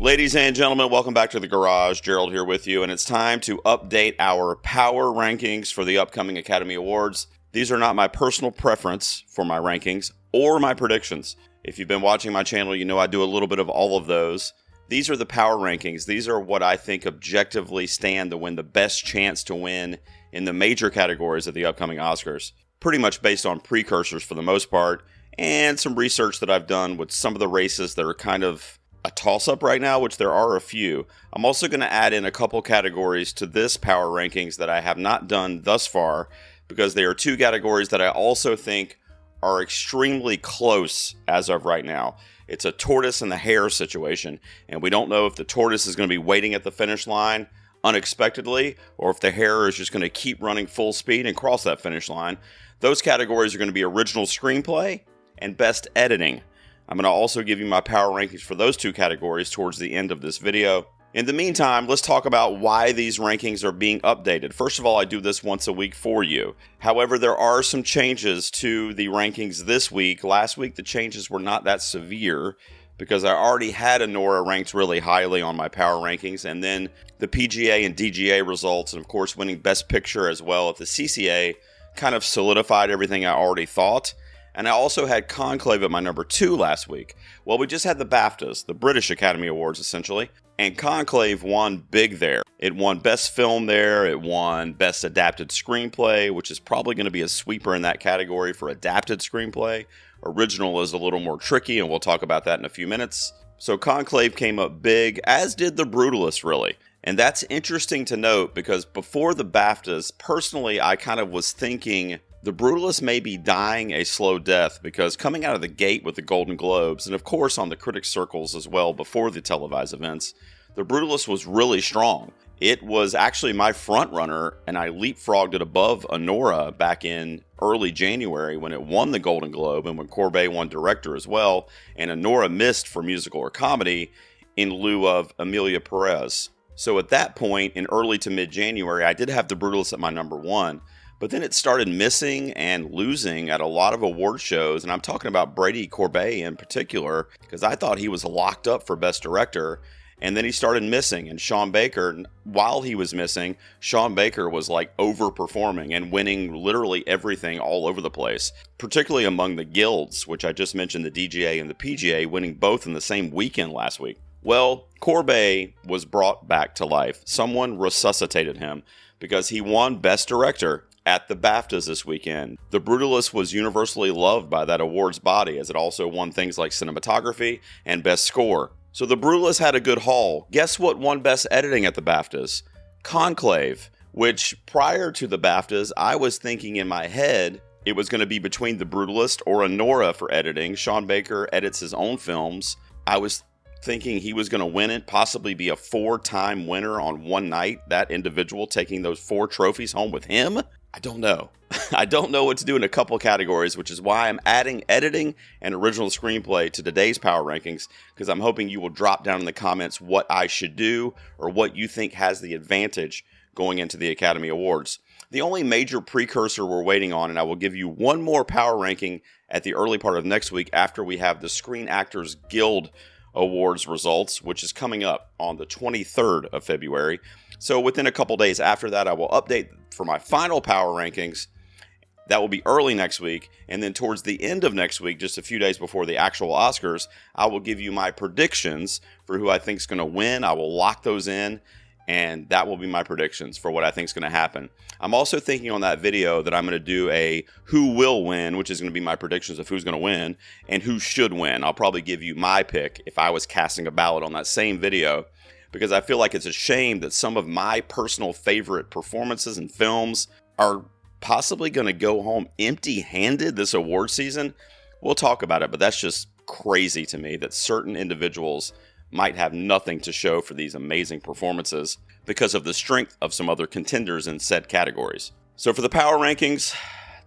Ladies and gentlemen, welcome back to the garage. Gerald here with you, and it's time to update our power rankings for the upcoming Academy Awards. These are not my personal preference for my rankings or my predictions. If you've been watching my channel, you know I do a little bit of all of those. These are the power rankings. These are what I think objectively stand to win the best chance to win in the major categories of the upcoming Oscars. Pretty much based on precursors for the most part, and some research that I've done with some of the races that are kind of a toss-up right now, which there are a few. I'm also going to add in a couple categories to this power rankings that I have not done thus far, because they are two categories that I also think are extremely close as of right now. It's a tortoise and the hare situation, and we don't know if the tortoise is going to be waiting at the finish line unexpectedly, or if the hare is just going to keep running full speed and cross that finish line. Those categories are going to be original screenplay and best editing. I'm going to also give you my power rankings for those two categories towards the end of this video. In the meantime, let's talk about why these rankings are being updated. First of all, I do this once a week for you. However, there are some changes to the rankings this week. Last week, the changes were not that severe because I already had Anora ranked really highly on my power rankings, and then the PGA and DGA results, and of course winning Best Picture as well at the CCA, kind of solidified everything I already thought. And I also had Conclave at my number 2 last week. Well, we just had the BAFTAs, the British Academy Awards essentially, and Conclave won big there. It won Best Film there, it won Best Adapted Screenplay, which is probably going to be a sweeper in that category for Adapted Screenplay. Original is a little more tricky, and we'll talk about that in a few minutes. So Conclave came up big, as did The Brutalist, really. And that's interesting to note because before the BAFTAs, personally, I kind of was thinking The Brutalist may be dying a slow death because coming out of the gate with the Golden Globes, and of course on the critics' circles as well before the televised events, The Brutalist was really strong. It was actually my front runner, and I leapfrogged it above Anora back in early January when it won the Golden Globe and when Courbet won director as well, and Anora missed for musical or comedy in lieu of Emilia Perez. So at that point, in early to mid-January, I did have The Brutalist at my number 1, but then it started missing and losing at a lot of award shows, and I'm talking about Brady Corbet in particular, because I thought he was locked up for Best Director, and then he started missing, and Sean Baker, while he was missing, Sean Baker was like overperforming and winning literally everything all over the place, particularly among the guilds, which I just mentioned, the DGA and the PGA, winning both in the same weekend last week. Well, Courbet was brought back to life. Someone resuscitated him because he won Best Director at the BAFTAs this weekend. The Brutalist was universally loved by that awards body, as it also won things like cinematography and Best Score. So The Brutalist had a good haul. Guess what won Best Editing at the BAFTAs? Conclave, which prior to the BAFTAs, I was thinking in my head it was going to be between The Brutalist or Anora for editing. Sean Baker edits his own films. I was thinking he was going to win it, possibly be a 4-time winner on one night, that individual taking those 4 trophies home with him. I don't know. I don't know what to do in a couple categories, which is why I'm adding editing and original screenplay to today's power rankings, because I'm hoping you will drop down in the comments what I should do or what you think has the advantage going into the Academy Awards. The only major precursor we're waiting on, and I will give you one more power ranking at the early part of next week after we have the Screen Actors Guild Awards results, which is coming up on the 23rd of February. So within a couple days after that, I will update for my final power rankings. That will be early next week. And then towards the end of next week, just a few days before the actual Oscars, I will give you my predictions for who I think is going to win. I will lock those in, and that will be my predictions for what I think is going to happen. I'm also thinking on that video that I'm going to do a who will win, which is going to be my predictions of who's going to win and who should win. I'll probably give you my pick if I was casting a ballot on that same video, because I feel like it's a shame that some of my personal favorite performances and films are possibly going to go home empty-handed this award season. We'll talk about it, but that's just crazy to me that certain individuals might have nothing to show for these amazing performances because of the strength of some other contenders in said categories. So for the power rankings,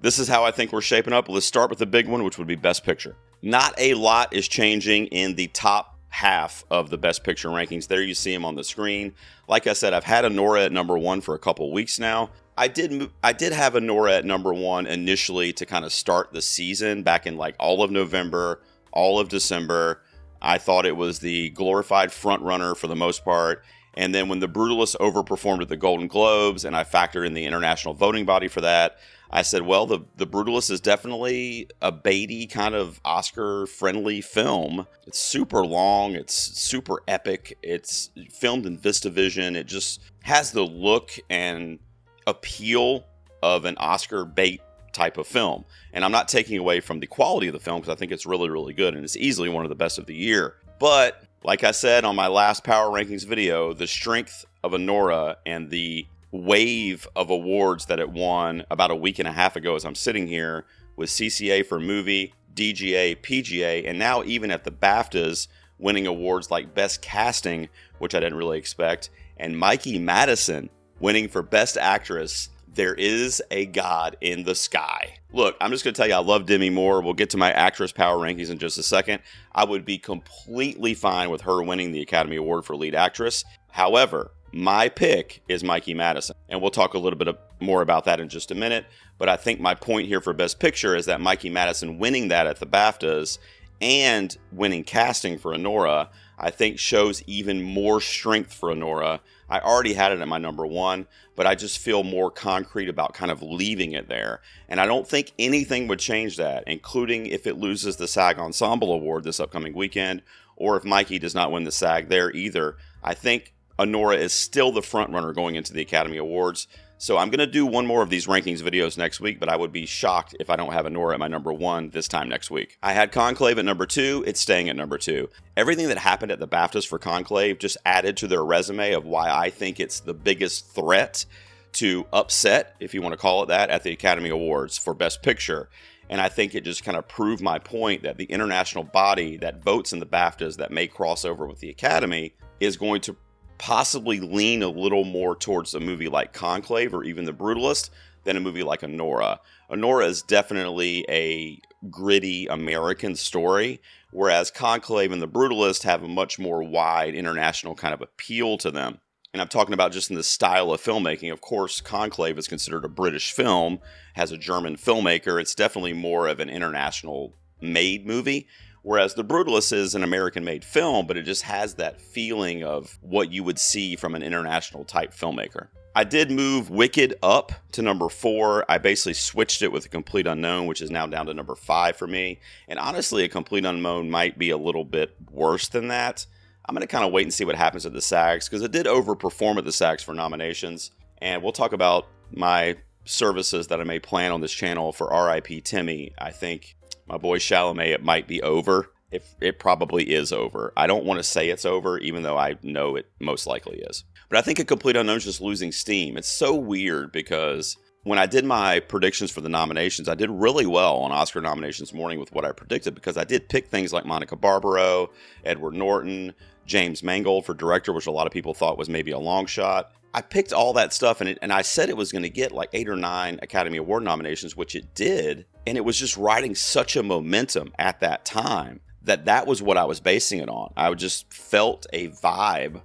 this is how I think we're shaping up. Let's start with the big one, which would be Best Picture. Not a lot is changing in the top half of the Best Picture rankings. There you see them on the screen. Like I said, I've had Anora at number 1 for a couple weeks now. I did have Anora at number 1 initially to kind of start the season back in like all of November, all of December. I thought it was the glorified front runner for the most part. And then when The Brutalist overperformed at the Golden Globes, and I factored in the international voting body for that, I said, well, the Brutalist is definitely a baity kind of Oscar-friendly film. It's super long. It's super epic. It's filmed in VistaVision. It just has the look and appeal of an Oscar bait type of film. And I'm not taking away from the quality of the film because I think it's really, really good. And it's easily one of the best of the year. But like I said on my last Power Rankings video, the strength of Anora and the wave of awards that it won about a week and a half ago as I'm sitting here with CCA for movie, DGA, PGA, and now even at the BAFTAs winning awards like Best Casting, which I didn't really expect, and Mikey Madison winning for Best Actress. There is a God in the sky. Look, I'm just going to tell you, I love Demi Moore. We'll get to my actress power rankings in just a second. I would be completely fine with her winning the Academy Award for lead actress. However, my pick is Mikey Madison, and we'll talk a little bit more about that in just a minute. But I think my point here for Best Picture is that Mikey Madison winning that at the BAFTAs and winning casting for Anora, I think shows even more strength for Anora. I already had it at my number one, but I just feel more concrete about kind of leaving it there. And I don't think anything would change that, including if it loses the SAG Ensemble Award this upcoming weekend, or if Mikey does not win the SAG there either. I think Anora is still the front runner going into the Academy Awards. So I'm going to do one more of these rankings videos next week, but I would be shocked if I don't have Anora at my number one this time next week. I had Conclave at number two. It's staying at number two. Everything that happened at the BAFTAs for Conclave just added to their resume of why I think it's the biggest threat to upset, if you want to call it that, at the Academy Awards for Best Picture. And I think it just kind of proved my point that the international body that votes in the BAFTAs that may cross over with the Academy is going to possibly lean a little more towards a movie like Conclave or even The Brutalist than a movie like Anora. Anora is definitely a gritty American story, whereas Conclave and The Brutalist have a much more wide international kind of appeal to them. And I'm talking about just in the style of filmmaking. Of course, Conclave is considered a British film, has a German filmmaker. It's definitely more of an international made movie. Whereas The Brutalist is an American-made film, but it just has that feeling of what you would see from an international type filmmaker. I did move Wicked up to number 4. I basically switched it with A Complete Unknown, which is now down to number 5 for me. And honestly, A Complete Unknown might be a little bit worse than that. I'm going to kind of wait and see what happens at the SAGs, because it did overperform at the SAGs for nominations. And we'll talk about my services that I may plan on this channel for R.I.P. Timmy. I think my boy Chalamet, it might be over. It probably is over. I don't want to say it's over, even though I know it most likely is. But I think A Complete Unknown is just losing steam. It's so weird because when I did my predictions for the nominations, I did really well on Oscar nominations morning with what I predicted, because I did pick things like Monica Barbaro, Edward Norton, James Mangold for director, which a lot of people thought was maybe a long shot. I picked all that stuff, and I said it was going to get like 8 or 9 Academy Award nominations, which it did. And it was just riding such a momentum at that time that was what I was basing it on. I just felt a vibe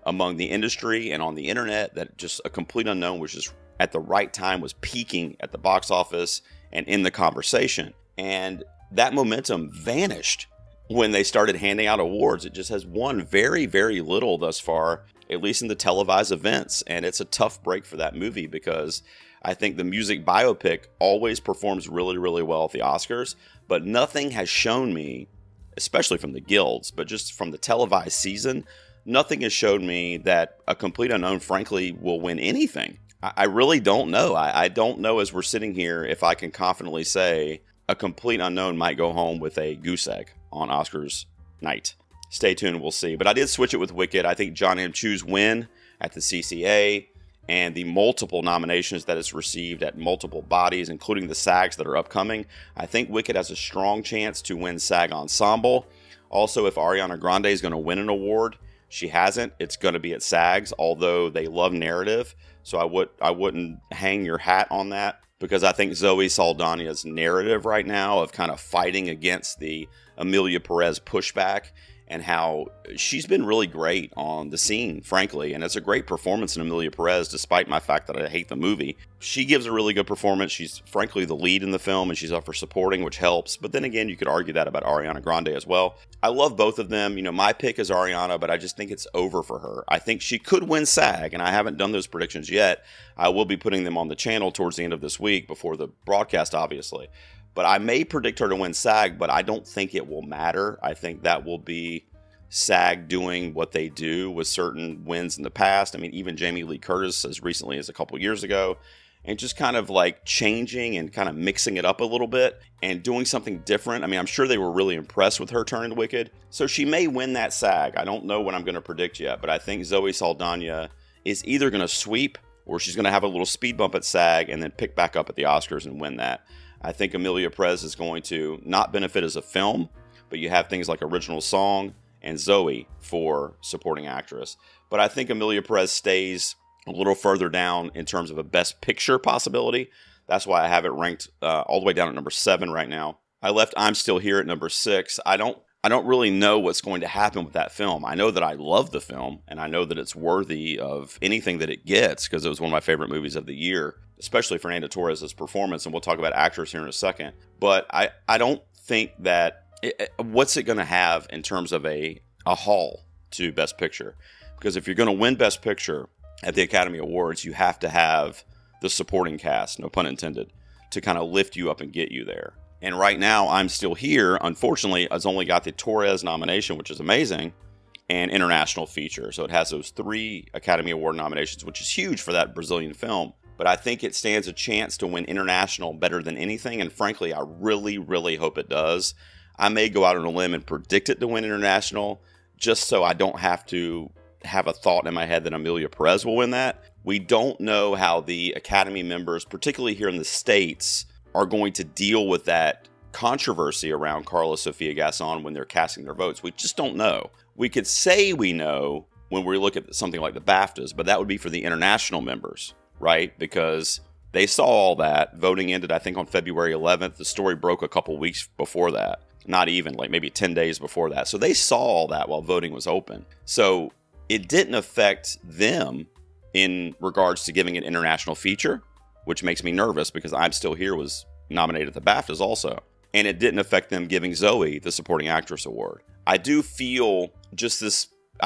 among the industry and on the internet that just A Complete Unknown was just at the right time, was peaking at the box office and in the conversation. And that momentum vanished when they started handing out awards. It just has won very, very little thus far, at least in the televised events. And it's a tough break for that movie, because I think the music biopic always performs really, really well at the Oscars, but nothing has shown me, especially from the guilds, but just from the televised season, nothing has shown me that A Complete Unknown, frankly, will win anything. I really don't know. I don't know, as we're sitting here, if I can confidently say A Complete Unknown might go home with a goose egg on Oscars night. Stay tuned, we'll see. But I did switch it with Wicked. I think John M. Chu's win at the CCA and the multiple nominations that it's received at multiple bodies, including the SAGs that are upcoming, I think Wicked has a strong chance to win SAG Ensemble. Also, if Ariana Grande is going to win an award, she hasn't, it's going to be at SAGs, although they love narrative. So I wouldn't hang your hat on that, because I think Zoe Saldana's narrative right now of kind of fighting against the Amelia Perez pushback and how she's been really great on the scene, frankly. And it's a great performance in Amelia Perez, despite my fact that I hate the movie. She gives a really good performance. She's frankly the lead in the film, and she's up for supporting, which helps. But then again, you could argue that about Ariana Grande as well. I love both of them. My pick is Ariana, but I just think it's over for her. I think she could win SAG, and I haven't done those predictions yet. I will be putting them on the channel towards the end of this week, before the broadcast, obviously. But I may predict her to win SAG, but I don't think it will matter. I think that will be SAG doing what they do with certain wins in the past. I mean, even Jamie Lee Curtis as recently as a couple years ago, and just kind of like changing and kind of mixing it up a little bit and doing something different. I mean, I'm sure they were really impressed with her turning Wicked. So she may win that SAG. I don't know what I'm going to predict yet, but I think Zoe Saldana is either going to sweep, or she's going to have a little speed bump at SAG and then pick back up at the Oscars and win that. I think Amelia Perez is going to not benefit as a film, but you have things like original song and Zoe for supporting actress. But I think Amelia Perez stays a little further down in terms of a best picture possibility. That's why I have it ranked all the way down at number 7 right now. I left I'm Still Here at number 6. I don't really know what's going to happen with that film. I know that I love the film, and I know that it's worthy of anything that it gets, because it was one of my favorite movies of the year, especially Fernanda Torres' performance, and we'll talk about actors here in a second. But I don't think that what's it going to have in terms of a haul to Best Picture? Because if you're going to win Best Picture at the Academy Awards, you have to have the supporting cast, no pun intended, to kind of lift you up and get you there. And right now, I'm Still Here, unfortunately, has only got the Torres nomination, which is amazing, and international feature. So it has those 3 Academy Award nominations, which is huge for that Brazilian film. But I think it stands a chance to win international better than anything. And frankly, I really, really hope it does. I may go out on a limb and predict it to win international, just so I don't have to have a thought in my head that Amelia Perez will win that. We don't know how the Academy members, particularly here in the States, are going to deal with that controversy around Carla Sofia Gasson when they're casting their votes. We just don't know. We could say we know when we look at something like the BAFTAs, but that would be for the international members, right? Because they saw all that. Voting ended, I think, on February 11th. The story broke a couple weeks before that. Not even, like maybe 10 days before that. So they saw all that while voting was open. So it didn't affect them in regards to giving an international feature, which makes me nervous because I'm Still Here was nominated at the BAFTAs also. And it didn't affect them giving Zoe the Supporting Actress Award. I do feel I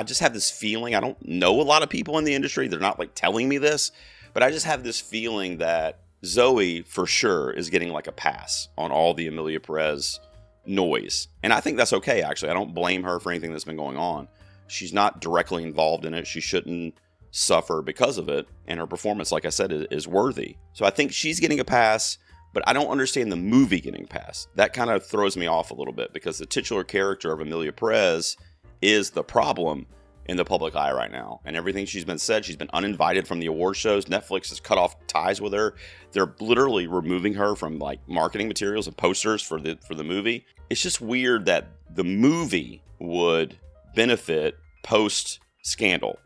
just have this feeling, I don't know a lot of people in the industry, they're not like telling me this, but I just have this feeling that Zoe for sure is getting like a pass on all the Amelia Perez noise. And I think that's okay, actually. I don't blame her for anything that's been going on. She's not directly involved in it. She shouldn't suffer because of it. And her performance, like I said, is worthy. So I think she's getting a pass, but I don't understand the movie getting a pass. That kind of throws me off a little bit because the titular character of Amelia Perez is the problem in the public eye right now. And everything she's been said, she's been uninvited from the award shows. Netflix has cut off ties with her. They're literally removing her from like marketing materials and posters for the movie. It's just weird that the movie would benefit post scandal.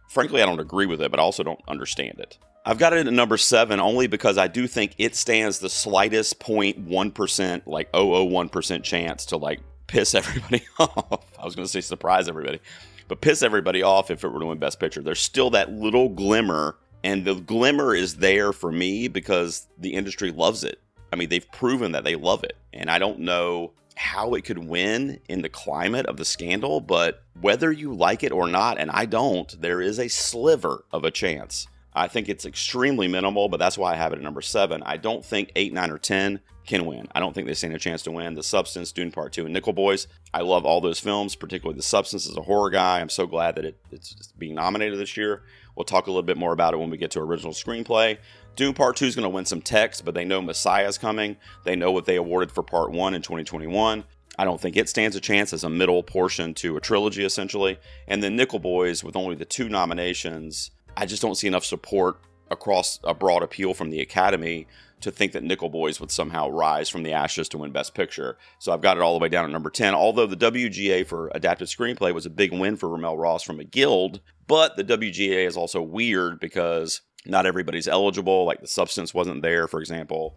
Frankly, I don't agree with it, but I also don't understand it. I've got it at number 7 only because I do think it stands the slightest 0.1%, like 0.001% chance to like piss everybody off. I was going to say surprise everybody, but piss everybody off if it were to win Best Picture. There's still that little glimmer, and the glimmer is there for me because the industry loves it. I mean, they've proven that they love it, and I don't know how it could win in the climate of the scandal, but whether you like it or not, and I don't, there is a sliver of a chance. I think it's extremely minimal, but that's why I have it at number 7. I don't think 8, 9, or 10 can win. I don't think they stand a chance to win. The Substance, Dune Part 2, and Nickel Boys. I love all those films, particularly The Substance as a horror guy. I'm so glad that it's being nominated this year. We'll talk a little bit more about it when we get to original screenplay. Dune Part 2 is going to win some text, but they know Messiah's coming. They know what they awarded for Part 1 in 2021. I don't think it stands a chance as a middle portion to a trilogy, essentially. And then Nickel Boys, with only the 2 nominations, I just don't see enough support across a broad appeal from the Academy to think that Nickel Boys would somehow rise from the ashes to win Best Picture. So I've got it all the way down at number 10, although the WGA for Adapted Screenplay was a big win for Ramel Ross from a guild, but the WGA is also weird because not everybody's eligible, like The Substance wasn't there, for example.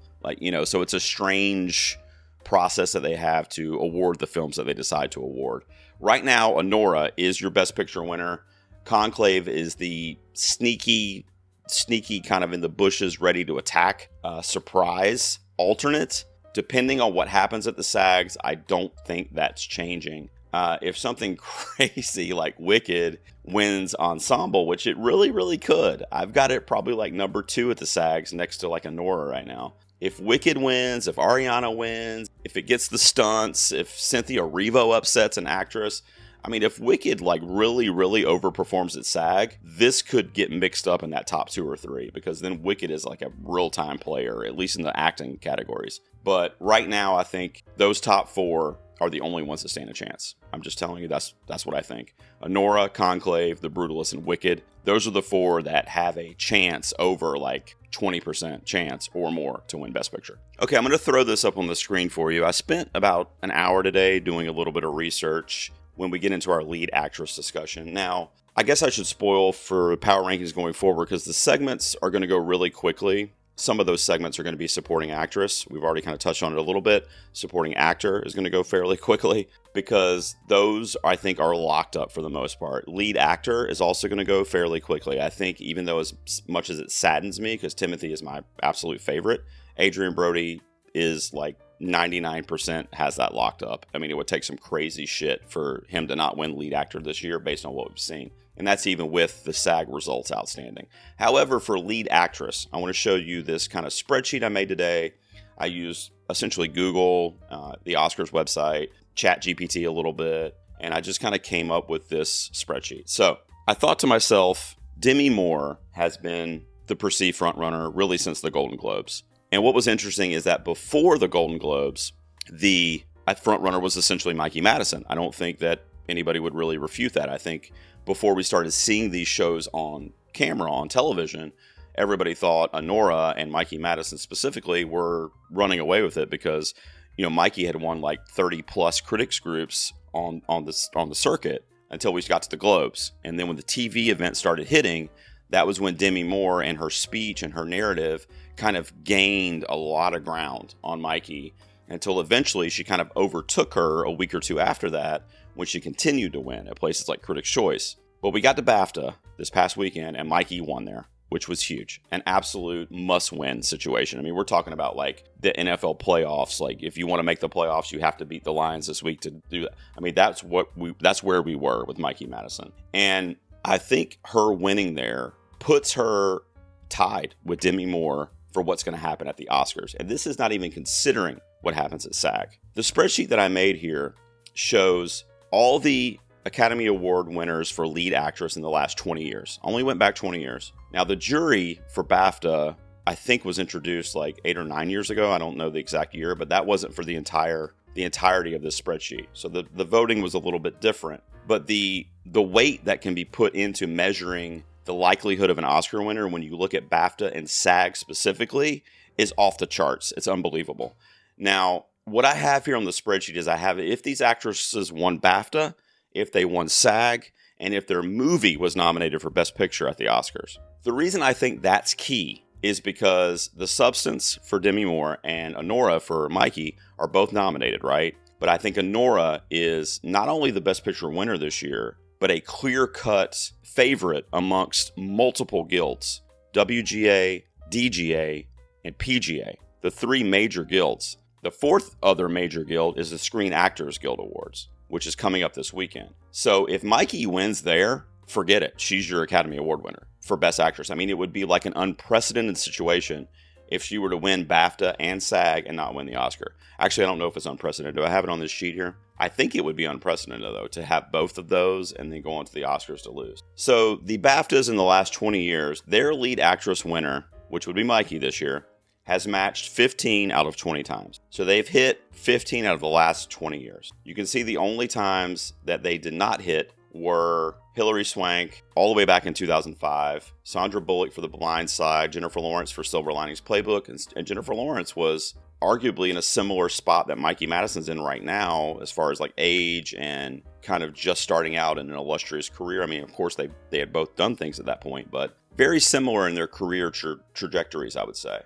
So it's a strange process that they have to award the films that they decide to award. Right now, Anora is your Best Picture winner. Conclave is the sneaky kind of in the bushes, ready to attack, surprise alternate. Depending on what happens at the SAGs, I don't think that's changing. If something crazy like Wicked wins Ensemble, which it really, really could, I've got it probably like number 2 at the SAGs next to like Anora right now. If Wicked wins, if Ariana wins, if it gets the stunts, if Cynthia Erivo upsets an actress, I mean, if Wicked like really, really overperforms at SAG, this could get mixed up in that top 2 or 3, because then Wicked is like a real-time player, at least in the acting categories. But right now, I think those top 4 are the only ones that stand a chance. I'm just telling you, that's what I think. Anora, Conclave, The Brutalist, and Wicked. Those are the 4 that have a chance over like 20% chance or more to win Best Picture. Okay, I'm going to throw this up on the screen for you. I spent about an hour today doing a little bit of research when we get into our lead actress discussion. Now, I guess I should spoil for power rankings going forward, because the segments are going to go really quickly. Some of those segments are going to be supporting actress. We've already kind of touched on it a little bit. Supporting actor is going to go fairly quickly, because those, I think, are locked up for the most part. Lead actor is also going to go fairly quickly. I think, even though as much as it saddens me, because Timothy is my absolute favorite, Adrian Brody is like 99% has that locked up. I mean, it would take some crazy shit for him to not win lead actor this year based on what we've seen. And that's even with the SAG results outstanding. However, for lead actress, I want to show you this kind of spreadsheet I made today. I used essentially Google, the Oscars website, ChatGPT a little bit, and I just kind of came up with this spreadsheet. So I thought to myself, Demi Moore has been the perceived frontrunner really since the Golden Globes. And what was interesting is that before the Golden Globes, the frontrunner was essentially Mikey Madison. I don't think that anybody would really refute that. I think before we started seeing these shows on camera, on television, everybody thought Anora and Mikey Madison specifically were running away with it, because, you know, Mikey had won like 30 plus critics groups on the circuit until we got to the Globes. And then when the TV event started hitting, that was when Demi Moore and her speech and her narrative kind of gained a lot of ground on Mikey, until eventually she kind of overtook her a week or 2 after that, when she continued to win at places like Critics' Choice. But we got to BAFTA this past weekend, and Mikey won there, which was huge. An absolute must-win situation. I mean, we're talking about like the NFL playoffs. Like, if you want to make the playoffs, you have to beat the Lions this week to do that. I mean, that's where we were with Mikey Madison. And I think her winning there puts her tied with Demi Moore for what's going to happen at the Oscars. And this is not even considering what happens at SAG. The spreadsheet that I made here shows all the Academy Award winners for lead actress in the last 20 years. Only went back 20 years. Now, the jury for BAFTA, I think, was introduced like 8 or 9 years ago. I don't know the exact year, but that wasn't for the entirety of this spreadsheet. So the voting was a little bit different. But the weight that can be put into measuring the likelihood of an Oscar winner when you look at BAFTA and SAG specifically is off the charts. It's unbelievable. Now, what I have here on the spreadsheet is I have if these actresses won BAFTA, if they won SAG, and if their movie was nominated for Best Picture at the Oscars. The reason I think that's key is because The Substance for Demi Moore and Anora for Mikey are both nominated, right? But I think Anora is not only the Best Picture winner this year, but a clear-cut favorite amongst multiple guilds, WGA, DGA, and PGA, the 3 major guilds. The 4th other major guild is the Screen Actors Guild Awards, which is coming up this weekend. So if Mikey wins there, forget it. She's your Academy Award winner for Best Actress. I mean, it would be like an unprecedented situation if she were to win BAFTA and SAG and not win the Oscar. Actually, I don't know if it's unprecedented. Do I have it on this sheet here? I think it would be unprecedented, though, to have both of those and then go on to the Oscars to lose. So the BAFTAs in the last 20 years, their lead actress winner, which would be Mikey this year, has matched 15 out of 20 times. So they've hit 15 out of the last 20 years. You can see the only times that they did not hit were Hilary Swank all the way back in 2005, Sandra Bullock for The Blind Side, Jennifer Lawrence for Silver Linings Playbook, and Jennifer Lawrence was arguably in a similar spot that Mikey Madison's in right now as far as like age and kind of just starting out in an illustrious career. I mean, of course, they had both done things at that point, but very similar in their career trajectories, I would say.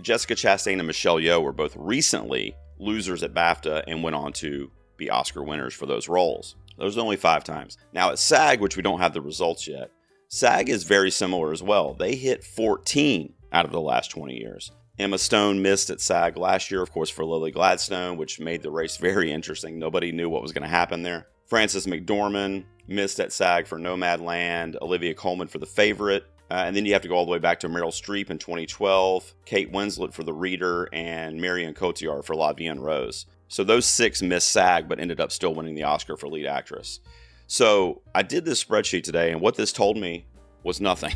Jessica Chastain and Michelle Yeoh were both recently losers at BAFTA and went on to be Oscar winners for those roles. Those are only 5 times. Now at SAG, which we don't have the results yet, SAG is very similar as well. They hit 14 out of the last 20 years. Emma Stone missed at SAG last year, of course, for Lily Gladstone, which made the race very interesting. Nobody knew what was going to happen there. Frances McDormand missed at SAG for Nomadland, Olivia Colman for The Favorite, and then you have to go all the way back to Meryl Streep in 2012, Kate Winslet for The Reader, and Marion Cotillard for La Vie en Rose. So those 6 missed SAG, but ended up still winning the Oscar for lead actress. So I did this spreadsheet today, and what this told me was nothing.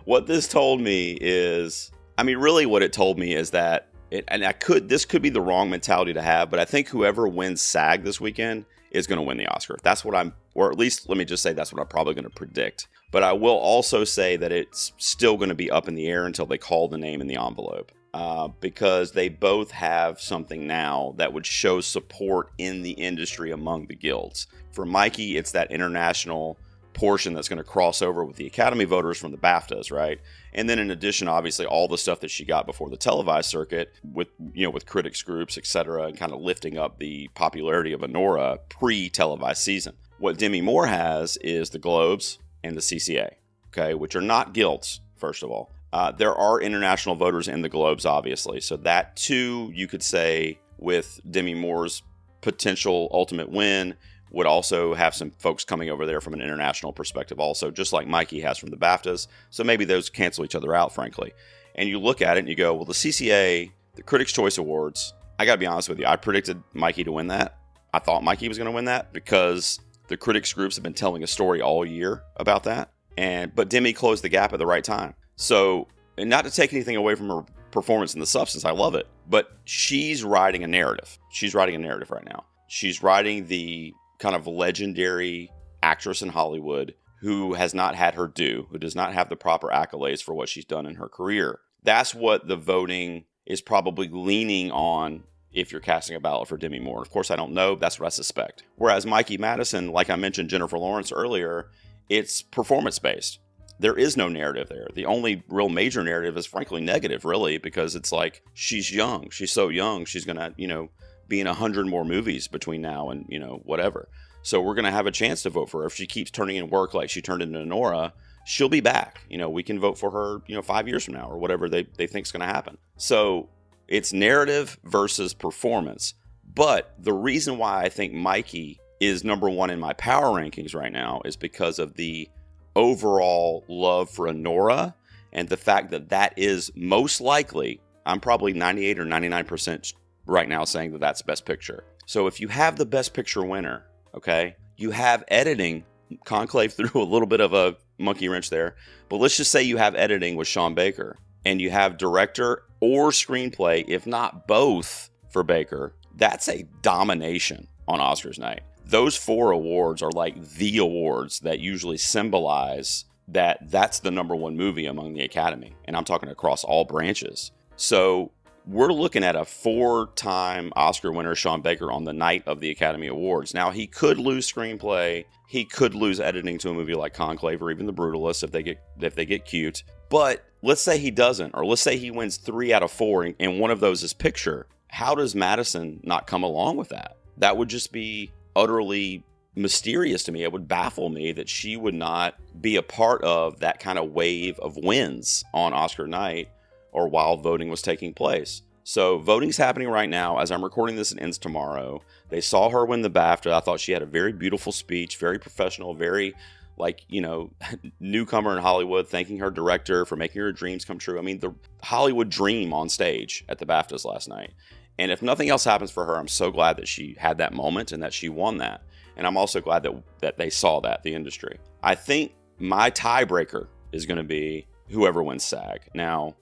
What this told me is, really what it told me is that, this could be the wrong mentality to have, but I think whoever wins SAG this weekend is going to win the Oscar. That's what or at least let me just say that's what I'm probably going to predict. But I will also say that it's still going to be up in the air until they call the name in the envelope. Because they both have something now that would show support in the industry among the guilds. For Mikey, it's that international portion that's going to cross over with the Academy voters from the BAFTAs, right? And then in addition, obviously, all the stuff that she got before the televised circuit with critics groups, etc., and kind of lifting up the popularity of Anora pre-televised season. What Demi Moore has is the Globes and the CCA, okay, which are not guilds, first of all. There are international voters in the Globes, obviously. So that, too, you could say, with Demi Moore's potential ultimate win, would also have some folks coming over there from an international perspective also, just like Mikey has from the BAFTAs. So maybe those cancel each other out, frankly. And you look at it and you go, well, the CCA, the Critics' Choice Awards, I got to be honest with you, I predicted Mikey to win that. I thought Mikey was going to win that because the critics groups have been telling a story all year about that. But Demi closed the gap at the right time. So, and not to take anything away from her performance in the substance, I love it, but she's writing a narrative. She's writing a narrative right now. She's writing the kind of legendary actress in Hollywood who has not had her due, who does not have the proper accolades for what she's done in her career. That's what the voting is probably leaning on if you're casting a ballot for Demi Moore. Of course, I don't know. That's what I suspect. Whereas Mikey Madison, like I mentioned Jennifer Lawrence earlier, it's performance-based. There is no narrative there. The only real major narrative is frankly negative, really, because it's like she's young. She's so young. She's going to, be in 100 more movies between now and, whatever. So we're going to have a chance to vote for her. If she keeps turning in work like she turned into Nora, she'll be back. We can vote for her, 5 years from now or whatever they think is going to happen. So it's narrative versus performance. But the reason why I think Mikey is number 1 in my power rankings right now is because of the overall love for Nora and the fact that that is most likely, I'm probably 98 or 99% right now saying that that's Best Picture. So if you have the Best Picture winner, okay, you have editing. Conclave threw a little bit of a monkey wrench there, but let's just say you have editing with Sean Baker and you have director or screenplay, if not both, for Baker. That's a domination on Oscars night. Those 4 awards are like the awards that usually symbolize that's the number 1 movie among the Academy. And I'm talking across all branches. So we're looking at a 4-time Oscar winner, Sean Baker, on the night of the Academy Awards. Now, he could lose screenplay. He could lose editing to a movie like Conclave or even The Brutalist if they get cute. But let's say he doesn't, or let's say he wins 3 out of 4 and one of those is picture. How does Madison not come along with that? That would just be utterly mysterious to me. It would baffle me that she would not be a part of that kind of wave of wins on Oscar night or while voting was taking place. So voting's happening right now. As I'm recording this, it ends tomorrow. They saw her win the BAFTA. I thought she had a very beautiful speech, very professional, very newcomer in Hollywood, thanking her director for making her dreams come true. I mean, the Hollywood dream on stage at the BAFTAs last night. And if nothing else happens for her, I'm so glad that she had that moment and that she won that. And I'm also glad that they saw that, the industry. I think my tiebreaker is going to be whoever wins SAG. Now,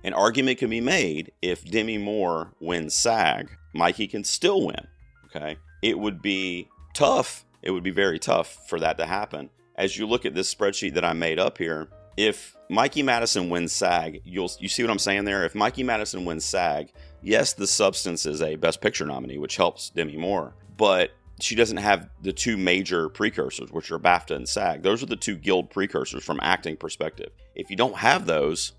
an argument can be made if Demi Moore wins SAG, Mikey can still win, okay? It would be tough. It would be very tough for that to happen. As you look at this spreadsheet that I made up here, if Mikey Madison wins SAG, you see what I'm saying there? If Mikey Madison wins SAG, yes, The Substance is a Best Picture nominee, which helps Demi Moore, but she doesn't have the 2 major precursors, which are BAFTA and SAG. Those are the 2 guild precursors from acting perspective. If you don't have those,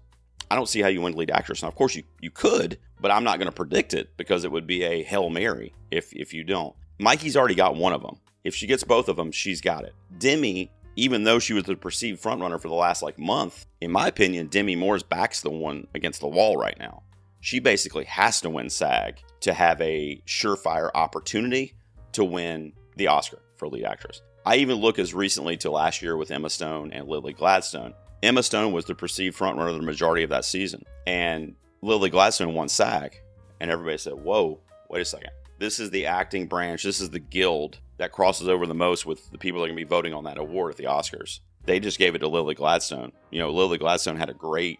I don't see how you win lead actress. Now, of course, you could, but I'm not going to predict it because it would be a Hail Mary if you don't. Mikey's already got one of them. If she gets both of them, she's got it. Demi, even though she was the perceived frontrunner for the last month, in my opinion, Demi Moore's back's the one against the wall right now. She basically has to win SAG to have a surefire opportunity to win the Oscar for lead actress. I even look as recently to last year with Emma Stone and Lily Gladstone. Emma Stone was the perceived frontrunner the majority of that season, and Lily Gladstone won SAG, and everybody said, whoa, wait a second. This is the acting branch. This is the guild that crosses over the most with the people that are going to be voting on that award at the Oscars. They just gave it to Lily Gladstone. Lily Gladstone had a great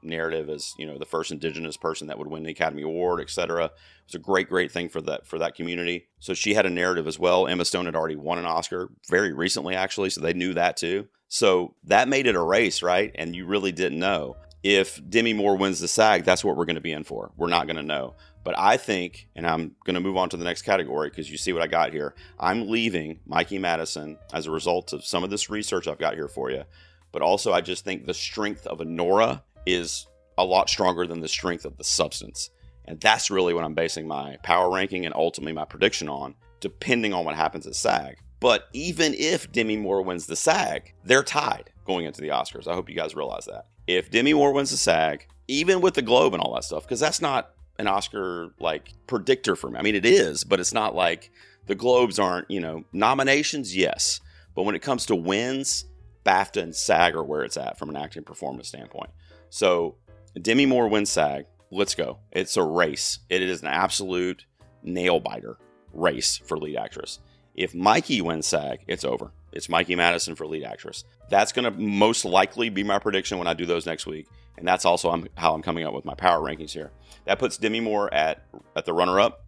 narrative as, the first Indigenous person that would win the Academy Award, etc. It was a great thing for that community. So she had a narrative as well. Emma Stone had already won an Oscar very recently, actually, so they knew that too. So that made it a race, right? And you really didn't know. If Demi Moore wins the SAG, that's what we're going to be in for. We're not going to know. But I think, and I'm going to move on to the next category because you see what I got here. I'm leaving Mikey Madison as a result of some of this research I've got here for you. But also, I just think the strength of Nora is a lot stronger than the strength of the substance. And that's really what I'm basing my power ranking and ultimately my prediction on, depending on what happens at SAG. But even if Demi Moore wins the SAG, they're tied going into the Oscars. I hope you guys realize that. If Demi Moore wins the SAG, even with the Globe and all that stuff, because that's not an Oscar predictor for me. I mean, it is, but it's not like the Globes aren't, nominations, yes. But when it comes to wins, BAFTA and SAG are where it's at from an acting performance standpoint. So Demi Moore wins SAG. Let's go. It's a race. It is an absolute nail biter race for lead actress. If Mikey wins SAG, it's over. It's Mikey Madison for lead actress. That's going to most likely be my prediction when I do those next week. And that's also how I'm coming up with my power rankings here. That puts Demi Moore at the runner-up.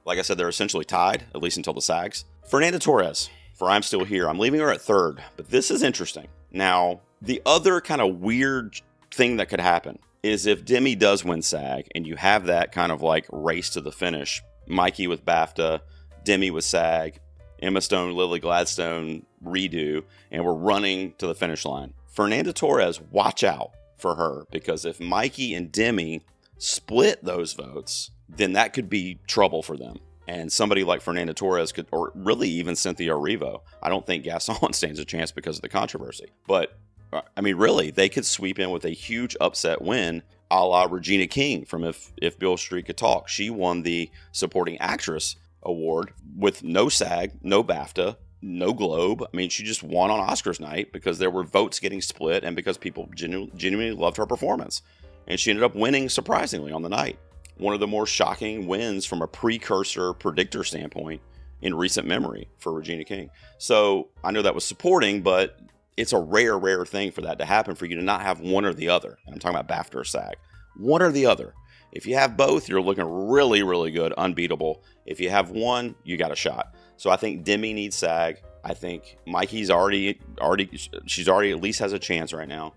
Like I said, they're essentially tied, at least until the SAGs. Fernanda Torres, for I'm Still Here. I'm leaving her at third, but this is interesting. Now, the other kind of weird thing that could happen is if Demi does win SAG and you have that kind of race to the finish, Mikey with BAFTA, Demi with SAG, Emma Stone, Lily Gladstone redo, and we're running to the finish line. Fernanda Torres, watch out for her, because if Mikey and Demi split those votes, then that could be trouble for them. And somebody like Fernanda Torres could, or really even Cynthia Erivo. I don't think Gaston stands a chance because of the controversy. But, I mean, really, they could sweep in with a huge upset win, a la Regina King from If Beale Street Could Talk. She won the Supporting Actress Award with no SAG, no BAFTA, no Globe. I mean, she just won on Oscars night because there were votes getting split and because people genuinely loved her performance. And she ended up winning surprisingly on the night. One of the more shocking wins from a precursor predictor standpoint in recent memory for Regina King. So I know that was supporting, but it's a rare thing for that to happen, for you to not have one or the other. And I'm talking about BAFTA or SAG. One or the other. If you have both, you're looking really good, unbeatable. If you have one, you got a shot. So I think Demi needs SAG. I think Mikey's already at least has a chance right now.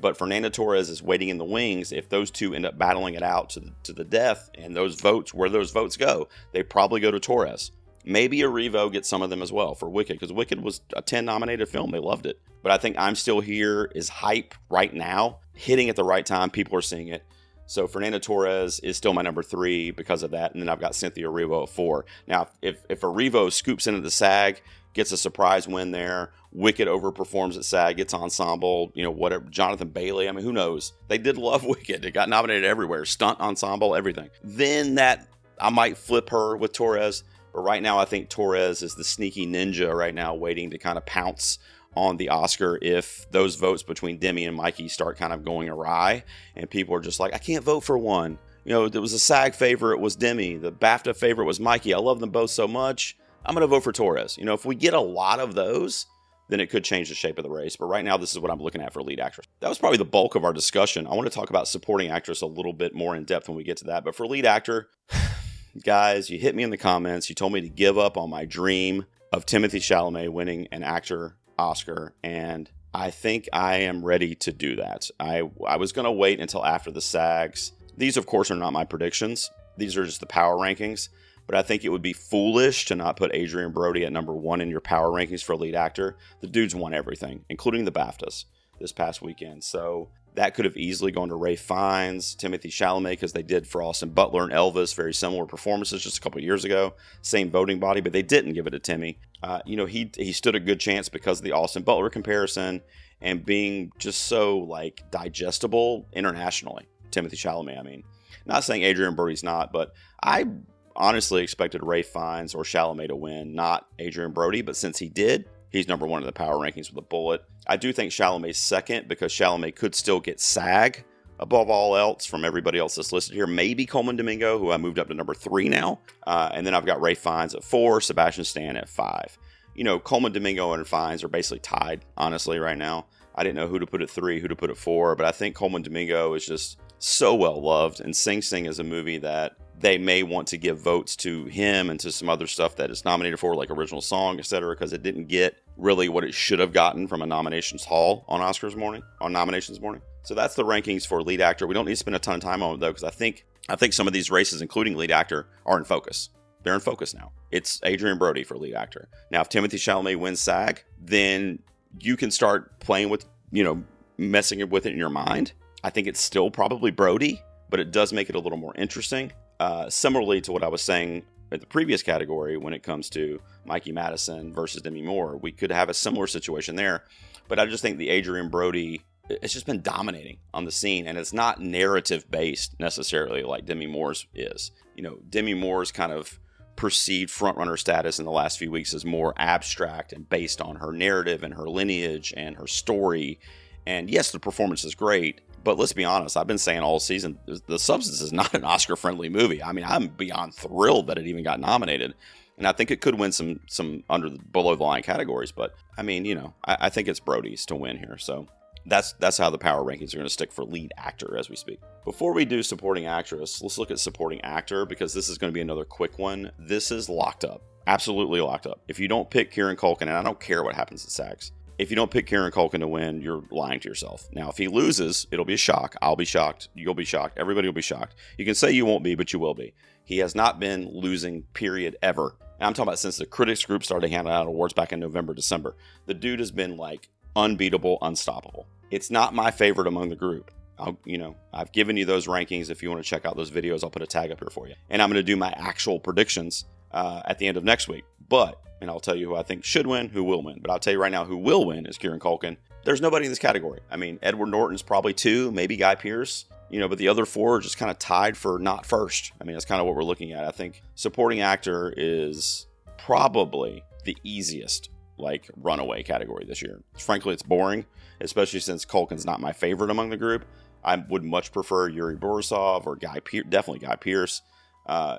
But Fernanda Torres is waiting in the wings. If those two end up battling it out to the death, and those votes, where those votes go, they probably go to Torres. Maybe Erivo gets some of them as well for Wicked, because Wicked was a 10 nominated film. They loved it. But I think I'm Still Here is hype right now, hitting at the right time. People are seeing it. So Fernanda Torres is still my number 3 because of that. And then I've got Cynthia Erivo at 4. Now, if Erivo scoops into the SAG, gets a surprise win there, Wicked overperforms at SAG, gets ensemble, whatever, Jonathan Bailey, I mean, who knows? They did love Wicked. It got nominated everywhere, stunt ensemble, everything. Then that, I might flip her with Torres. But right now, I think Torres is the sneaky ninja right now, waiting to kind of pounce on the Oscar if those votes between Demi and Mikey start kind of going awry, and people are just like, I can't vote for one. There was a SAG favorite was Demi, the BAFTA favorite was Mikey. I love them both so much. I'm going to vote for Torres. If we get a lot of those, then it could change the shape of the race. But right now, this is what I'm looking at for lead actress. That was probably the bulk of our discussion. I want to talk about supporting actress a little bit more in depth when we get to that. But for lead actor, guys, you hit me in the comments. You told me to give up on my dream of Timothée Chalamet winning an actor Oscar, and I think I am ready to do that. I was going to wait until after the SAGs. These, of course, are not my predictions. These are just the power rankings. But I think it would be foolish to not put Adrian Brody at number 1 in your power rankings for lead actor. The dude's won everything, including the BAFTAs this past weekend. So That could have easily gone to Ralph Fiennes, Timothée Chalamet, because they did for Austin Butler and Elvis, very similar performances just a couple of years ago. Same voting body, but they didn't give it to Timmy. He stood a good chance because of the Austin Butler comparison and being just so like digestible internationally. Timothée Chalamet, I mean. Not saying Adrian Brody's not, but I honestly expected Ralph Fiennes or Chalamet to win, not Adrian Brody, but since he did, he's number one in the power rankings with a bullet. I do think Chalamet's second because Chalamet could still get SAG above all else from everybody else that's listed here. Maybe Coleman Domingo, who I moved up to number 3 now. And then I've got Ralph Fiennes at 4, Sebastian Stan at 5. Coleman Domingo and Fiennes are basically tied, honestly, right now. I didn't know who to put at 3, who to put at 4, but I think Coleman Domingo is just so well loved. And Sing Sing is a movie that they may want to give votes to him and to some other stuff that it's nominated for, like original song, etc., because it didn't get really what it should have gotten from a nominations haul on nominations morning. So that's the rankings for lead actor. We don't need to spend a ton of time on it, though, because I think some of these races, including lead actor, are in focus. They're in focus now. It's Adrian Brody for lead actor. Now, if Timothée Chalamet wins SAG, then you can start playing with, messing with it in your mind. I think it's still probably Brody, but it does make it a little more interesting. Similarly to what I was saying at the previous category when it comes to Mikey Madison versus Demi Moore, we could have a similar situation there. But I just think the Adrian Brody, it's just been dominating on the scene, and it's not narrative based necessarily like Demi Moore's is. Demi Moore's kind of perceived frontrunner status in the last few weeks is more abstract and based on her narrative and her lineage and her story. And yes, the performance is great, but let's be honest, I've been saying all season, The Substance is not an Oscar-friendly movie. I mean, I'm beyond thrilled that it even got nominated. And I think it could win some below-the-line categories. But, I mean, I think it's Brody's to win here. So that's how the power rankings are going to stick for lead actor as we speak. Before we do supporting actress, let's look at supporting actor, because this is going to be another quick one. This is locked up. Absolutely locked up. If you don't pick Kieran Culkin, and I don't care what happens at SAGs, if you don't pick Kieran Culkin to win, you're lying to yourself. Now, if he loses, it'll be a shock. I'll be shocked. You'll be shocked. Everybody will be shocked. You can say you won't be, but you will be. He has not been losing, period, ever. And I'm talking about since the critics group started handing out awards back in November, December. The dude has been like unbeatable, unstoppable. It's not my favorite among the group. I've given you those rankings. If you want to check out those videos, I'll put a tag up here for you. And I'm going to do my actual predictions at the end of next week. And I'll tell you who I think should win, who will win. But I'll tell you right now, who will win is Kieran Culkin. There's nobody in this category. I mean, Edward Norton's probably 2, maybe Guy Pearce, but the other 4 are just kind of tied for not first. I mean, that's kind of what we're looking at. I think supporting actor is probably the easiest, runaway category this year. Frankly, it's boring, especially since Culkin's not my favorite among the group. I would much prefer Yuri Borisov or definitely Guy Pearce.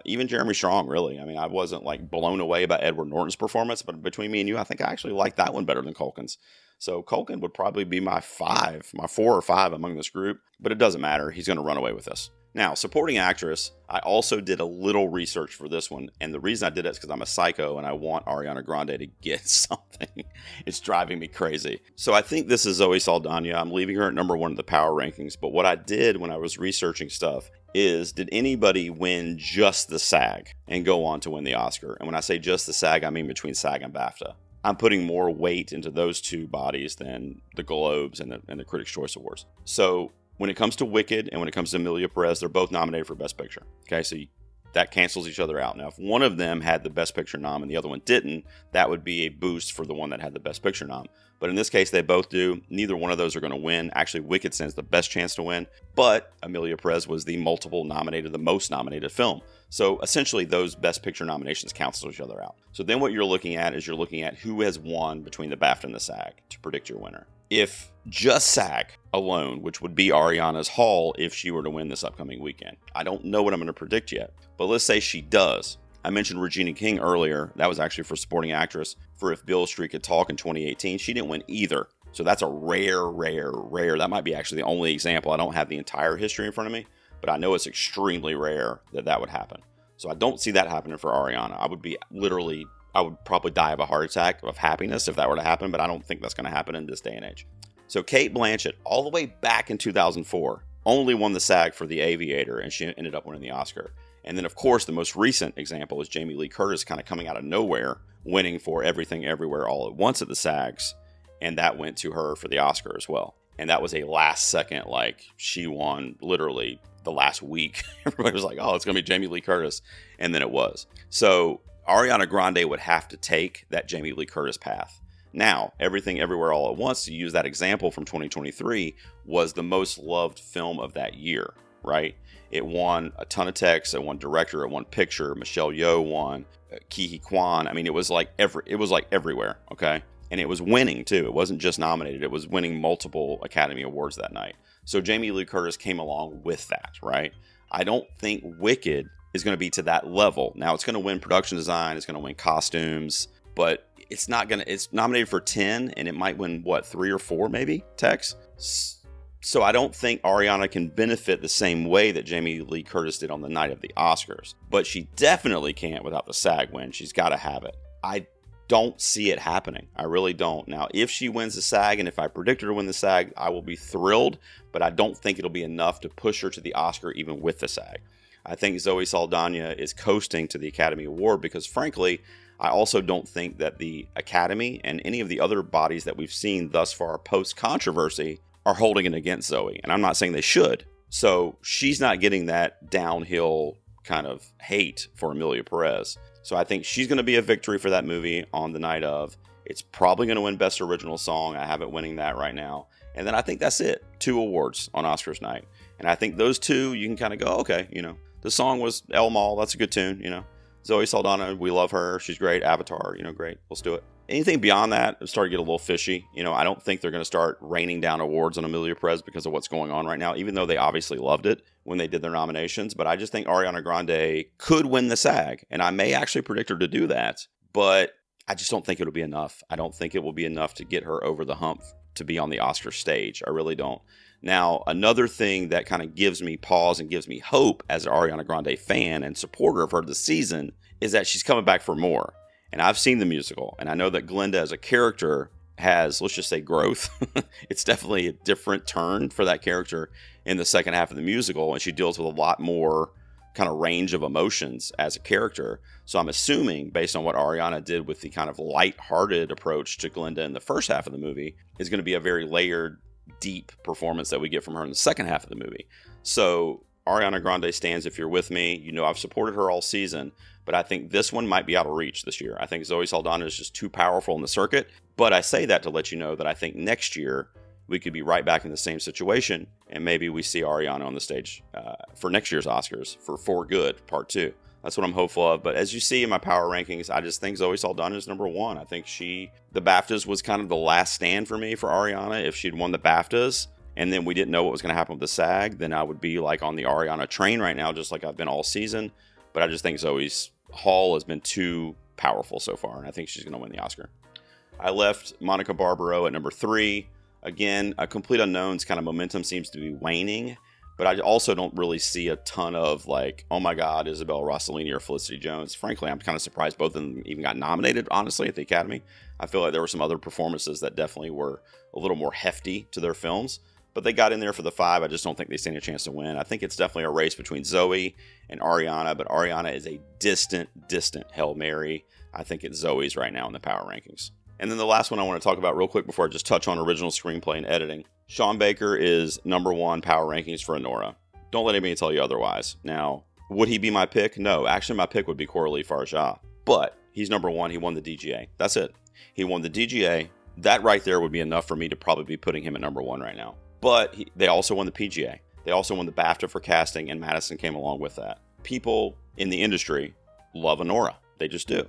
Even Jeremy Strong, really. I mean, I wasn't blown away by Edward Norton's performance, but between me and you, I think I actually like that one better than Culkin's. So Culkin would probably be my 4 or 5 among this group, but it doesn't matter. He's going to run away with this. Now, supporting actress, I also did a little research for this one, and the reason I did it is because I'm a psycho and I want Ariana Grande to get something. It's driving me crazy. So I think this is Zoe Saldana. I'm leaving her at number 1 in the power rankings, but what I did when I was researching stuff is, did anybody win just the SAG and go on to win the Oscar? And when I say just the SAG, I mean between SAG and BAFTA. I'm putting more weight into those 2 bodies than the Globes and the Critics' Choice Awards. So when it comes to Wicked and when it comes to Emilia Perez, they're both nominated for Best Picture. Okay, so that cancels each other out. Now, if one of them had the Best Picture nom and the other one didn't, that would be a boost for the one that had the Best Picture nom. But in this case, they both do. Neither one of those are going to win. Actually, Wicked stands the best chance to win, but Emilia Perez was the most nominated film. So essentially, those Best Picture nominations cancel each other out. So then what you're looking at is who has won between the BAFTA and the SAG to predict your winner. If just SAG alone, which would be Ariana's haul if she were to win this upcoming weekend. I don't know what I'm going to predict yet, but let's say she does. I mentioned Regina King earlier. That was actually for supporting actress for If Beale Street Could Talk in 2018. She didn't win either. So that's a rare. That might be actually the only example. I don't have the entire history in front of me, but I know it's extremely rare that would happen. So I don't see that happening for Ariana. I would probably die of a heart attack of happiness if that were to happen, but I don't think that's going to happen in this day and age. So Cate Blanchett, all the way back in 2004, only won the SAG for The Aviator, and she ended up winning the Oscar. And then, of course, the most recent example is Jamie Lee Curtis kind of coming out of nowhere, winning for Everything Everywhere All at Once at the SAGs, and that went to her for the Oscar as well. And that was a last second, like, she won literally the last week. Everybody was like, oh, it's going to be Jamie Lee Curtis. And then it was. So Ariana Grande would have to take that Jamie Lee Curtis path. Now, Everything Everywhere All at Once, to use that example from 2023, was the most loved film of that year, right? It won a ton of texts. It won director. It won picture. Michelle Yeoh won. Ke Huy Quan. I mean, it was like everywhere, okay? And it was winning, too. It wasn't just nominated. It was winning multiple Academy Awards that night. So Jamie Lee Curtis came along with that, right? I don't think Wicked is going to be to that level. Now, it's going to win production design. It's going to win costumes. But it's nominated for 10, and it might win, 3 or 4 maybe, Tex? So I don't think Ariana can benefit the same way that Jamie Lee Curtis did on the night of the Oscars. But she definitely can't without the SAG win. She's got to have it. I don't see it happening. I really don't. Now, if she wins the SAG, and if I predict her to win the SAG, I will be thrilled. But I don't think it'll be enough to push her to the Oscar even with the SAG. I think Zoe Saldana is coasting to the Academy Award because, frankly, I also don't think that the Academy and any of the other bodies that we've seen thus far post-controversy are holding it against Zoe. And I'm not saying they should. So she's not getting that downhill kind of hate for Amelia Perez. So I think she's going to be a victory for that movie on the night of. It's probably going to win Best Original Song. I have it winning that right now. And then I think that's it. 2 awards on Oscars night. And I think those 2, you can kind of go, okay, the song was El Mal. That's a good tune, Zoe Saldana, we love her. She's great. Avatar, great. Let's do it. Anything beyond that, it's starting to get a little fishy. I don't think they're going to start raining down awards on Amelia Perez because of what's going on right now, even though they obviously loved it when they did their nominations. But I just think Ariana Grande could win the SAG, and I may actually predict her to do that, but I just don't think it'll be enough. I don't think it will be enough to get her over the hump to be on the Oscar stage. I really don't. Now, another thing that kind of gives me pause and gives me hope as an Ariana Grande fan and supporter of her this season is that she's coming back for more. And I've seen the musical, and I know that Glinda as a character has, let's just say, growth. It's definitely a different turn for that character in the second half of the musical, and she deals with a lot more kind of range of emotions as a character. So I'm assuming, based on what Ariana did with the kind of light-hearted approach to Glinda in the first half of the movie, is going to be a very layered, deep performance that we get from her in the second half of the movie. So Ariana Grande stands if you're with me. I've supported her all season, but I think this one might be out of reach this year. I think Zoe Saldana is just too powerful in the circuit. But I say that to let you know that I think next year we could be right back in the same situation, and maybe we see Ariana on the stage for next year's Oscars for Good Part 2. That's what I'm hopeful of. But as you see in my power rankings, I just think Zoe Saldana is number 1. I think the BAFTAs was kind of the last stand for me for Ariana. If she'd won the BAFTAs and then we didn't know what was going to happen with the SAG, then I would be like on the Ariana train right now, just like I've been all season. But I just think Zoe's haul has been too powerful so far, and I think she's going to win the Oscar. I left Monica Barbaro at number 3. Again, a Complete Unknown's kind of momentum seems to be waning. But I also don't really see a ton of like, oh my God, Isabel Rossellini or Felicity Jones. Frankly, I'm kind of surprised both of them even got nominated, honestly, at the Academy. I feel like there were some other performances that definitely were a little more hefty to their films. But they got in there for the 5. I just don't think they stand a chance to win. I think it's definitely a race between Zoe and Ariana. But Ariana is a distant Hail Mary. I think it's Zoe's right now in the power rankings. And then the last one I want to talk about real quick before I just touch on original screenplay and editing. Sean Baker is number 1 power rankings for Anora. Don't let anybody tell you otherwise. Now, would he be my pick? No, actually my pick would be Coralie Farjah. But he's number 1. He won the DGA. That's it. He won the DGA. That right there would be enough for me to probably be putting him at number 1 right now. But they also won the PGA. They also won the BAFTA for casting, and Madison came along with that. People in the industry love Anora. They just do.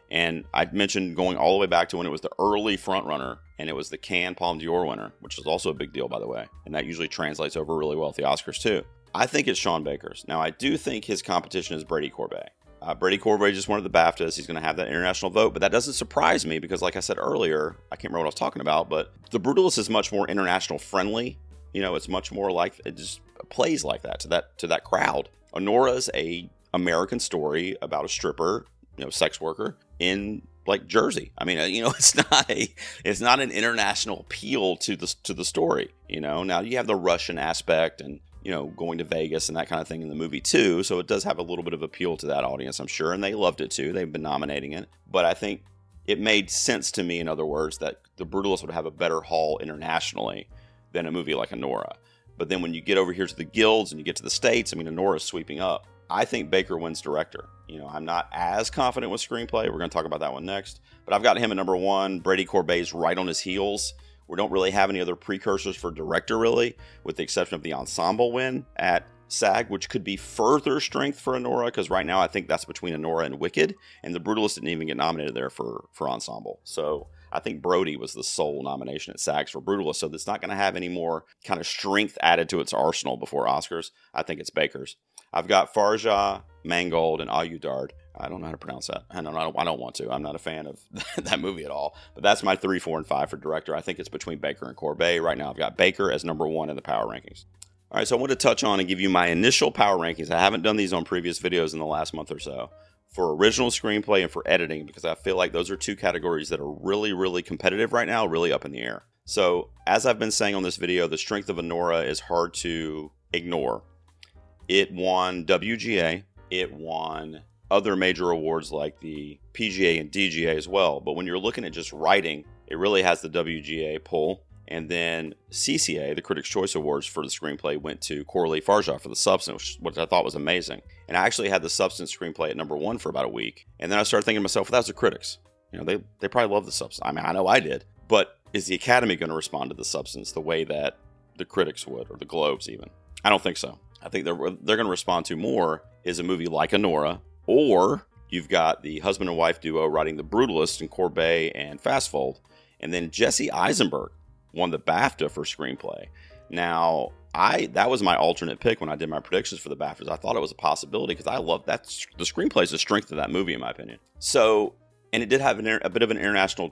And I mentioned going all the way back to when it was the early frontrunner, and it was the Cannes Palme d'Or winner, which is also a big deal, by the way. And that usually translates over really well at the Oscars, too. I think it's Sean Baker's. Now, I do think his competition is Brady Corbet. Brady Corbet just won the BAFTAs. He's going to have that international vote, but that doesn't surprise me because, like I said earlier, I can't remember what I was talking about, but The Brutalist is much more international friendly. It's much more like it just plays like that to that crowd. Anora's a American story about a stripper, sex worker in like Jersey. I mean, it's not an international appeal to the story. Now you have the Russian aspect and going to Vegas and that kind of thing in the movie too. So it does have a little bit of appeal to that audience, I'm sure, and they loved it too. They've been nominating it, but I think it made sense to me, in other words, that The Brutalist would have a better haul internationally than a movie like Anora. But then when you get over here to the guilds and you get to the States, I mean, Anora's sweeping up. I think Baker wins director. I'm not as confident with screenplay. We're going to talk about that one next. But I've got him at number 1. Brady Corbet's right on his heels. We don't really have any other precursors for director, really, with the exception of the ensemble win at SAG, which could be further strength for Anora, because right now I think that's between Anora and Wicked, and The Brutalist didn't even get nominated there for ensemble. So I think Brody was the sole nomination at SAGs for Brutalist, so it's not going to have any more kind of strength added to its arsenal before Oscars. I think it's Baker's. I've got Farja, Mangold, and Ayudard. I don't know how to pronounce that. I don't want to. I'm not a fan of that movie at all. But that's my 3, 4, and 5 for director. I think it's between Baker and Corbet. Right now I've got Baker as number 1 in the power rankings. All right, so I want to touch on and give you my initial power rankings. I haven't done these on previous videos in the last month or so for original screenplay and for editing, because I feel like those are 2 categories that are really, really competitive right now, really up in the air. So as I've been saying on this video, the strength of Anora is hard to ignore. It won WGA. It won other major awards like the PGA and DGA as well. But when you're looking at just writing, it really has the WGA pull. And then CCA, the Critics' Choice Awards for the screenplay, went to Coralie Farja for The Substance, which I thought was amazing. And I actually had The Substance screenplay at number 1 for about a week. And then I started thinking to myself, well, that's the critics. They probably love The Substance. I mean, I know I did. But is the Academy going to respond to The Substance the way that the critics would, or the Globes even? I don't think so. I think they're going to respond to more is a movie like Anora, or you've got the husband and wife duo writing The Brutalist in Corbet and Fastfold. And then Jesse Eisenberg won the BAFTA for screenplay. Now, that was my alternate pick when I did my predictions for the BAFTAs. I thought it was a possibility because I love that. The screenplay is the strength of that movie, in my opinion. So, and it did have a bit of an international,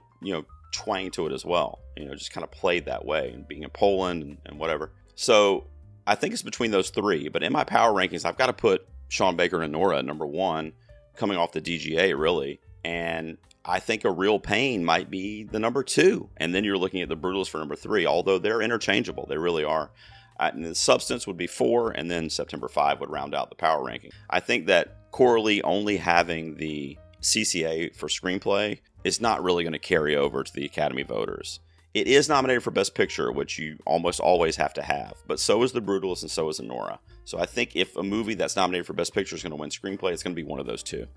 twang to it as well. Just kind of played that way, and being in Poland and whatever. So, I think it's between those 3. But in my power rankings, I've got to put Sean Baker and Anora at number 1, coming off the DGA, really. And I think A Real Pain might be the number 2. And then you're looking at The Brutalist for number 3, although they're interchangeable. They really are. And The Substance would be 4, and then September 5 would round out the power ranking. I think that Coralie only having the CCA for screenplay is not really going to carry over to the Academy voters. It is nominated for Best Picture, which you almost always have to have, but so is The Brutalist and so is Anora. So I think if a movie that's nominated for Best Picture is going to win screenplay, it's going to be one of those 2.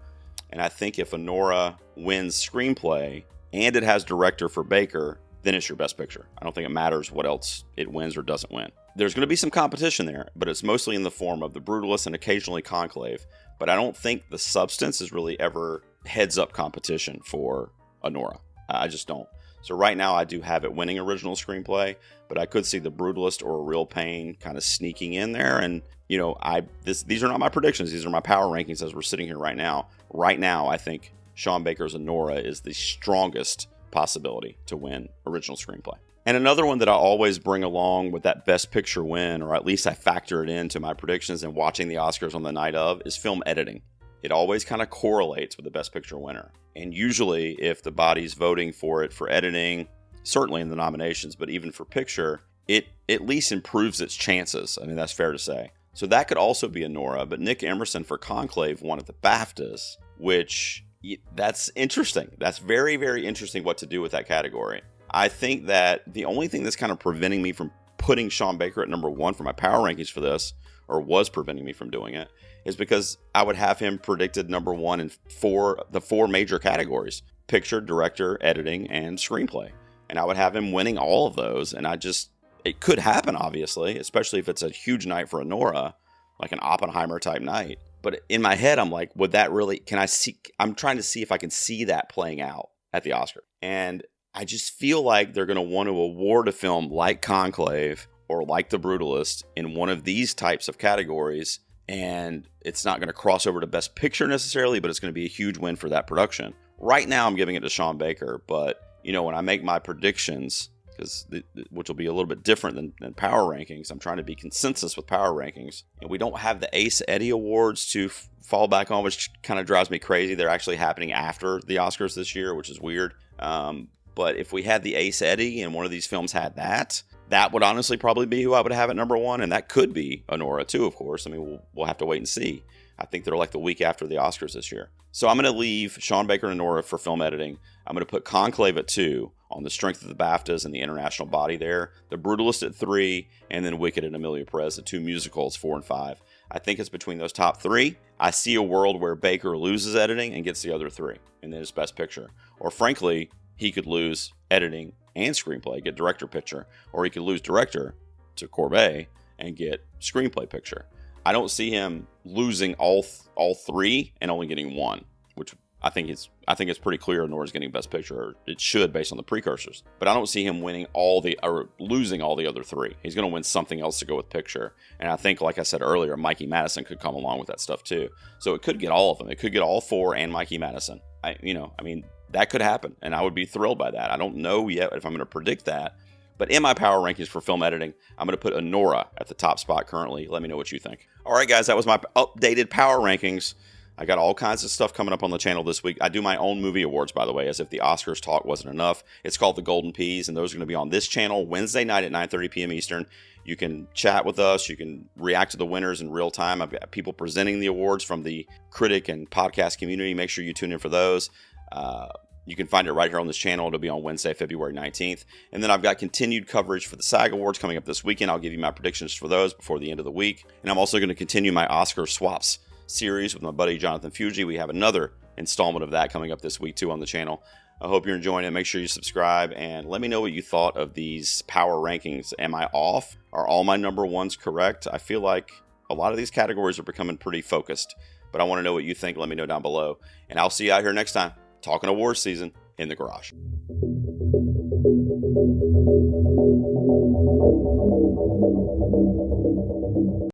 And I think if Anora wins screenplay and it has director for Baker, then it's your Best Picture. I don't think it matters what else it wins or doesn't win. There's going to be some competition there, but it's mostly in the form of The Brutalist and occasionally Conclave. But I don't think The Substance is really ever heads-up competition for Anora. I just don't. So right now I do have it winning original screenplay, but I could see The Brutalist or A Real Pain kind of sneaking in there. And, these are not my predictions. These are my power rankings as we're sitting here right now. Right now, I think Sean Baker's Anora is the strongest possibility to win original screenplay. And another one that I always bring along with that Best Picture win, or at least I factor it into my predictions and watching the Oscars on the night of, is film editing. It always kind of correlates with the Best Picture winner. And usually, if the body's voting for it for editing, certainly in the nominations, but even for picture, it at least improves its chances. I mean, that's fair to say. So that could also be Anora, but Nick Emerson for Conclave won at the BAFTAs, which that's interesting. That's very, very interesting what to do with that category. I think that the only thing that's kind of preventing me from putting Sean Baker at number 1 for my power rankings for this, or was preventing me from doing it, is because I would have him predicted number 1 in the 4 major categories: picture, director, editing, and screenplay. And I would have him winning all of those. And it could happen, obviously, especially if it's a huge night for Anora, like an Oppenheimer type night. But in my head, I'm like, would that really, I'm trying to see if I can see that playing out at the Oscar. And I just feel like they're going to want to award a film like Conclave or like The Brutalist in one of these types of categories. And it's not going to cross over to Best Picture necessarily, but it's going to be a huge win for that production. Right now, I'm giving it to Sean Baker, but when I make my predictions, which will be a little bit different than power rankings, I'm trying to be consensus with power rankings, and we don't have the Ace Eddie Awards to fall back on, which kind of drives me crazy. They're actually happening after the Oscars this year, which is weird. But if we had the Ace Eddie and one of these films had that would honestly probably be who I would have at number 1, and that could be Anora too, of course. I mean, we'll have to wait and see. I think they're like the week after the Oscars this year. So I'm going to leave Sean Baker and Anora for film editing. I'm going to put Conclave at 2. on the strength of the BAFTAs and the international body there. The Brutalist at 3, and then Wicked and Amelia Perez, the 2 musicals, 4 and 5. I think it's between those top 3. I see a world where Baker loses editing and gets the other 3, and then his Best Picture. Or frankly, he could lose editing and screenplay, get director picture, or he could lose director to Corbet and get screenplay picture. I don't see him losing all 3 and only getting 1, which I think it's pretty clear Nora's getting Best Picture, or it should based on the precursors. But I don't see him winning losing all the other 3. He's going to win something else to go with picture. And I think, like I said earlier, Mikey Madison could come along with that stuff too. So it could get all of them. It could get all 4 and Mikey Madison. That could happen, and I would be thrilled by that. I don't know yet if I'm going to predict that. But in my power rankings for film editing, I'm going to put Nora at the top spot currently. Let me know what you think. All right, guys, that was my updated power rankings. I got all kinds of stuff coming up on the channel this week. I do my own movie awards, by the way, as if the Oscars talk wasn't enough. It's called The Golden Peas, and those are going to be on this channel Wednesday night at 9:30 p.m. Eastern. You can chat with us. You can react to the winners in real time. I've got people presenting the awards from the critic and podcast community. Make sure you tune in for those. You can find it right here on this channel. It'll be on Wednesday, February 19th. And then I've got continued coverage for the SAG Awards coming up this weekend. I'll give you my predictions for those before the end of the week. And I'm also going to continue my Oscar Swaps series with my buddy Jonathan Fuji. We have another installment of that coming up this week too on the channel. I hope you're enjoying it. Make sure you subscribe and let me know what you thought of these power rankings. Am I off? Are all my number ones correct? I feel like a lot of these categories are becoming pretty focused, but I want to know what you think. Let me know down below. And I'll see you out here next time talking awards season in the garage.